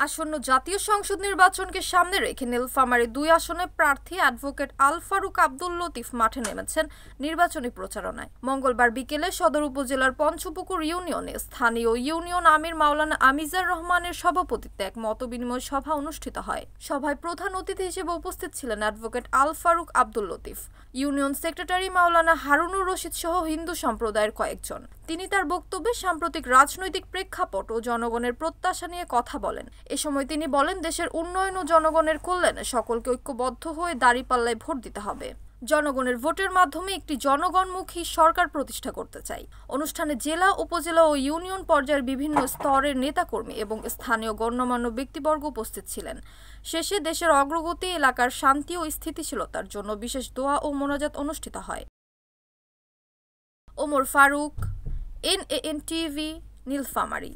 আসন্ন জাতীয় সংসদ নির্বাচনকে সামনে রেখে নীলফামারী ২ আসনে প্রার্থী অ্যাডভোকেট আল ফারুক আব্দুল লতিফ মাঠে নেমেছেন নির্বাচনী প্রচারণায়। মঙ্গলবার বিকেলে সদর উপজেলার পঞ্চপুকুর ইউনিয়নে স্থানীয় ইউনিয়ন আমির মাওলানা আমিজার রহমানের সভাপতিত্বে এক মতবিনিময় সভা অনুষ্ঠিত হয়। সভায় প্রধান অতিথি হিসেবে উপস্থিত ছিলেন advocate Al Faruk Abdul Latif, union secretary মাওলানা হারুনুর রশিদ সহ হিন্দু সম্প্রদায়ের কয়েকজন। তিনি তার বক্তব্যে সাম্প্রতিক রাজনৈতিক প্রেক্ষাপট ও জনগণের প্রত্যাশা নিয়ে কথা বলেন। এ সময় তিনি বলেন, দেশের উন্নয়ন ও জনগণের কল্যাণে সকলকে ঐক্যবদ্ধ হয়ে দাঁড়িপাল্লায় ভোট দিতে হবে। জনগণের ভোটের মাধ্যমে একটি জনগণমুখী সরকার প্রতিষ্ঠা করতে চাই। অনুষ্ঠানে জেলা, উপজেলা ও ইউনিয়ন পর্যায়ের বিভিন্ন স্তরের নেতাকর্মী এবং স্থানীয় গণ্যমান্য ব্যক্তিবর্গ উপস্থিত ছিলেন। শেষে দেশের অগ্রগতি, এলাকার শান্তি ও স্থিতিশীলতার জন্য বিশেষ দোয়া ও মোনাজাত অনুষ্ঠিত হয়। Omar Faruk, NAN TV, Nilphamari.